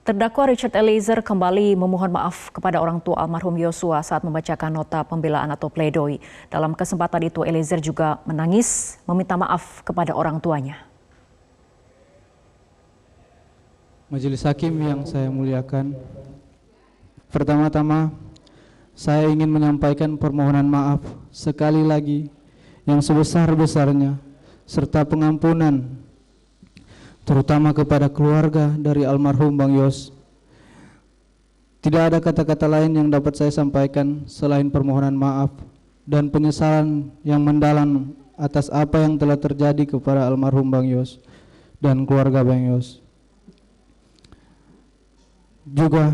Terdakwa Richard Eliezer kembali memohon maaf kepada orang tua almarhum Yosua saat membacakan nota pembelaan atau pledoi. Dalam kesempatan itu Eliezer juga menangis meminta maaf kepada orang tuanya. Majelis Hakim yang saya muliakan, pertama-tama saya ingin menyampaikan permohonan maaf sekali lagi yang sebesar-besarnya serta pengampunan terutama kepada keluarga dari almarhum Bang Yos. Tidak ada kata-kata lain yang dapat saya sampaikan selain permohonan maaf dan penyesalan yang mendalam atas apa yang telah terjadi kepada almarhum Bang Yos dan keluarga Bang Yos. Juga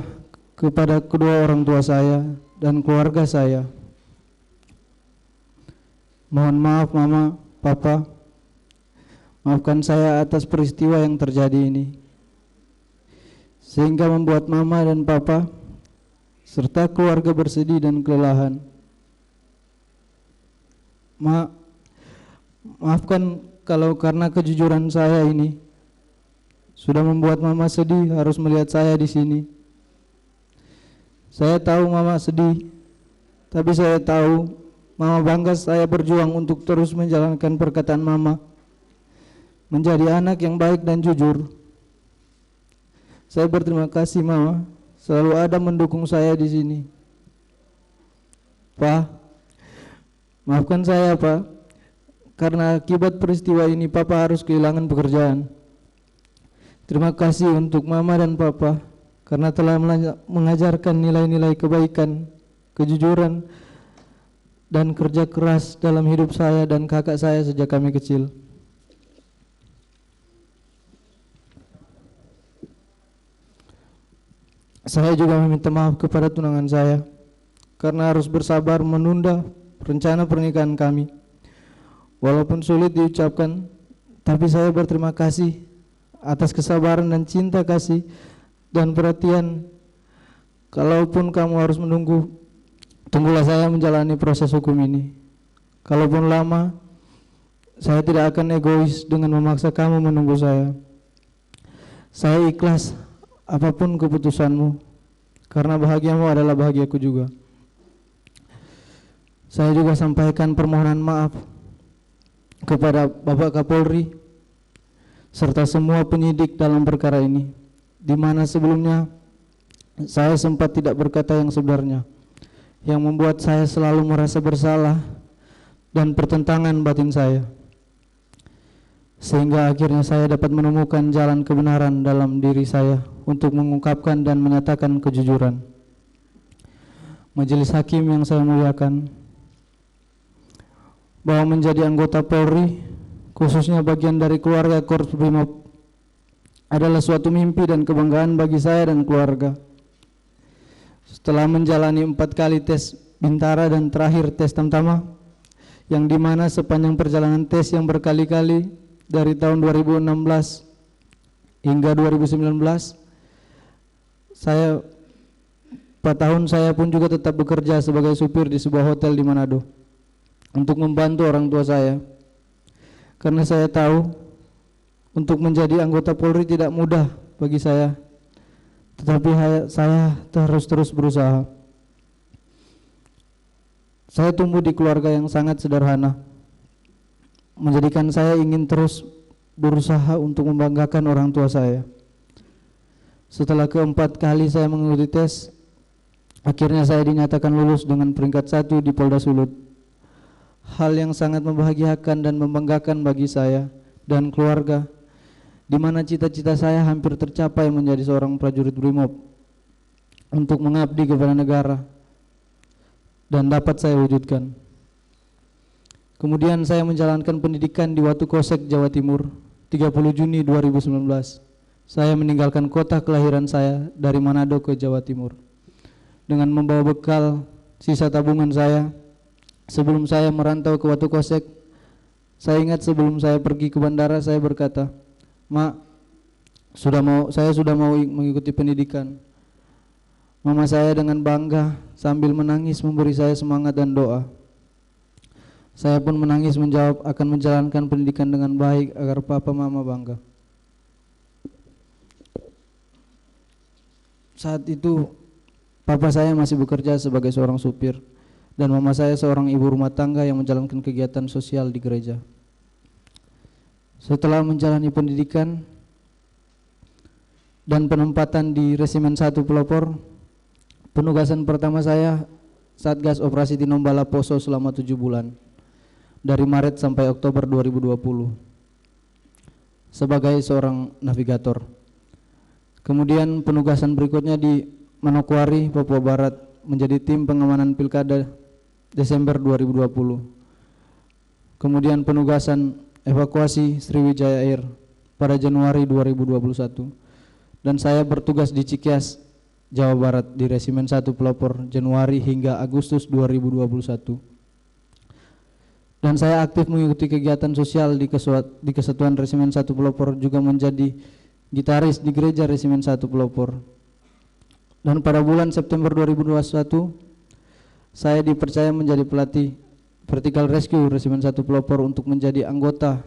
kepada kedua orang tua saya dan keluarga saya. Mohon maaf Mama, Papa, maafkan saya atas peristiwa yang terjadi ini, sehingga membuat Mama dan Papa serta keluarga bersedih dan kelelahan. Maafkan kalau karena kejujuran saya ini sudah membuat Mama sedih harus melihat saya di sini. Saya tahu Mama sedih, tapi saya tahu Mama bangga saya berjuang untuk terus menjalankan perkataan Mama, menjadi anak yang baik dan jujur. Saya berterima kasih Mama, selalu ada mendukung saya di sini. Pak, maafkan saya Pak, karena akibat peristiwa ini Papa harus kehilangan pekerjaan. Terima kasih untuk Mama dan Papa karena telah mengajarkan nilai-nilai kebaikan, kejujuran, dan kerja keras dalam hidup saya dan kakak saya sejak kami kecil. Saya juga meminta maaf kepada tunangan saya karena harus bersabar menunda rencana pernikahan kami. Walaupun sulit diucapkan, tapi saya berterima kasih atas kesabaran dan cinta kasih dan perhatian. Kalaupun kamu harus menunggu, tunggulah saya menjalani proses hukum ini. Kalaupun lama, saya tidak akan egois dengan memaksa kamu menunggu saya. Saya ikhlas apapun keputusanmu, karena bahagiamu adalah bahagiaku juga. Saya juga sampaikan permohonan maaf kepada Bapak Kapolri serta semua penyidik dalam perkara ini, di mana sebelumnya saya sempat tidak berkata yang sebenarnya, yang membuat saya selalu merasa bersalah dan pertentangan batin saya, sehingga akhirnya saya dapat menemukan jalan kebenaran dalam diri saya untuk mengungkapkan dan menyatakan kejujuran. Majelis Hakim yang saya muliakan, bahwa menjadi anggota Polri, khususnya bagian dari keluarga Korps Brimob, adalah suatu mimpi dan kebanggaan bagi saya dan keluarga. Setelah menjalani 4 kali tes Bintara dan terakhir tes Tamtama, yang dimana sepanjang perjalanan tes yang berkali-kali dari tahun 2016 hingga 2019, 4 tahun saya pun juga tetap bekerja sebagai supir di sebuah hotel di Manado untuk membantu orang tua saya, karena saya tahu untuk menjadi anggota Polri tidak mudah bagi saya, tetapi saya terus berusaha. Saya tumbuh di keluarga yang sangat sederhana, menjadikan saya ingin terus berusaha untuk membanggakan orang tua saya. Setelah ke-4 kali saya mengikuti tes, akhirnya saya dinyatakan lulus dengan peringkat 1 di Polda Sulut. Hal yang sangat membahagiakan dan membanggakan bagi saya dan keluarga, di mana cita-cita saya hampir tercapai menjadi seorang prajurit Brimob untuk mengabdi kepada negara, dan dapat saya wujudkan. Kemudian saya menjalankan pendidikan di Watu Kosek, Jawa Timur, 30 Juni 2019. Saya meninggalkan kota kelahiran saya dari Manado ke Jawa Timur dengan membawa bekal sisa tabungan saya. Sebelum saya merantau ke Watu Kosek, saya ingat sebelum saya pergi ke bandara, saya berkata, "Mak, saya sudah mau mengikuti pendidikan." Mama saya dengan bangga sambil menangis memberi saya semangat dan doa. Saya pun menangis menjawab akan menjalankan pendidikan dengan baik agar papa mama bangga. Saat itu papa saya masih bekerja sebagai seorang supir dan mama saya seorang ibu rumah tangga yang menjalankan kegiatan sosial di gereja. Setelah menjalani pendidikan dan penempatan di Resimen 1 Pelopor, penugasan pertama saya Satgas Operasi Tinombala Poso selama 7 bulan, dari Maret sampai Oktober 2020, sebagai seorang navigator. Kemudian penugasan berikutnya di Manokwari, Papua Barat, menjadi tim pengamanan Pilkada Desember 2020. Kemudian penugasan evakuasi Sriwijaya Air pada Januari 2021. Dan saya bertugas di Cikias, Jawa Barat di Resimen 1 Pelopor Januari hingga Agustus 2021. Dan saya aktif mengikuti kegiatan sosial di Kesatuan Resimen 1 Pelopor, juga menjadi gitaris di Gereja Resimen 1 Pelopor. Dan pada bulan September 2021, saya dipercaya menjadi pelatih Vertical Rescue Resimen 1 Pelopor untuk menjadi anggota,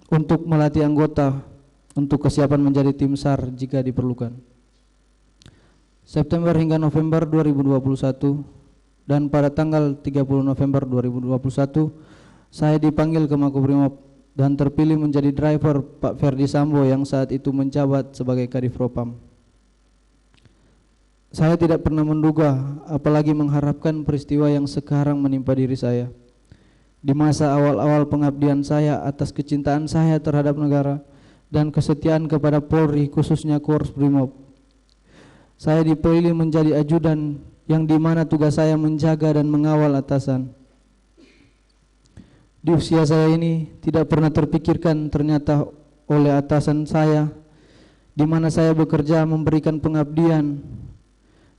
untuk melatih anggota untuk kesiapan menjadi tim SAR jika diperlukan. September hingga November 2021, dan pada tanggal 30 November 2021 saya dipanggil ke Makobrimob dan terpilih menjadi driver Pak Ferdi Sambo yang saat itu menjabat sebagai Kadif Propam. Saya tidak pernah menduga, apalagi mengharapkan peristiwa yang sekarang menimpa diri saya. Di masa awal-awal pengabdian saya atas kecintaan saya terhadap negara dan kesetiaan kepada Polri, khususnya Korps Brimob, saya dipilih menjadi ajudan yang dimana tugas saya menjaga dan mengawal atasan. Di usia saya ini tidak pernah terpikirkan ternyata oleh atasan saya, di mana saya bekerja memberikan pengabdian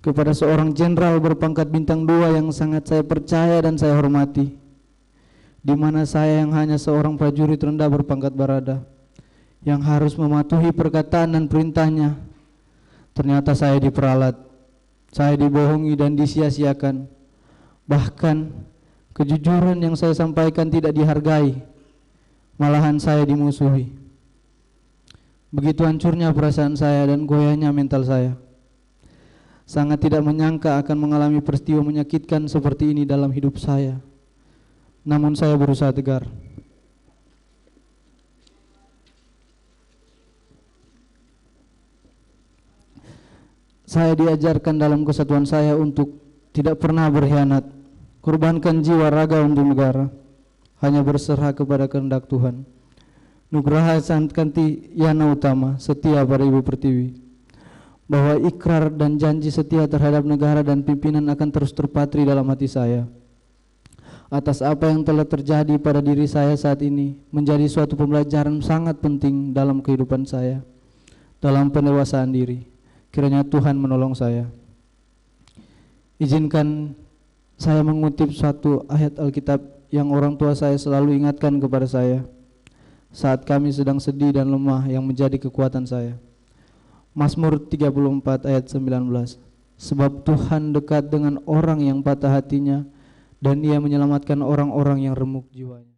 kepada seorang jenderal berpangkat bintang 2 yang sangat saya percaya dan saya hormati, di mana saya yang hanya seorang prajurit rendah berpangkat barada yang harus mematuhi perkataan dan perintahnya. Ternyata saya diperalat, saya dibohongi dan disia-siakan. Bahkan kejujuran yang saya sampaikan tidak dihargai, malahan saya dimusuhi. Begitu hancurnya perasaan saya dan goyahnya mental saya. Sangat tidak menyangka akan mengalami peristiwa menyakitkan seperti ini dalam hidup saya. Namun saya berusaha tegar. Saya diajarkan dalam kesatuan saya untuk tidak pernah berkhianat, korbankan jiwa raga untuk negara, hanya berserah kepada kehendak Tuhan. Nugraha Santkanti Yana Utama, setia pada Ibu Pertiwi, bahwa ikrar dan janji setia terhadap negara dan pimpinan akan terus terpatri dalam hati saya. Atas apa yang telah terjadi pada diri saya saat ini menjadi suatu pembelajaran sangat penting dalam kehidupan saya, dalam pendewasaan diri. Kiranya Tuhan menolong saya. Izinkan saya mengutip suatu ayat Alkitab yang orang tua saya selalu ingatkan kepada saya saat kami sedang sedih dan lemah, yang menjadi kekuatan saya. Mazmur 34 ayat 19. Sebab Tuhan dekat dengan orang yang patah hatinya, dan Ia menyelamatkan orang-orang yang remuk jiwanya.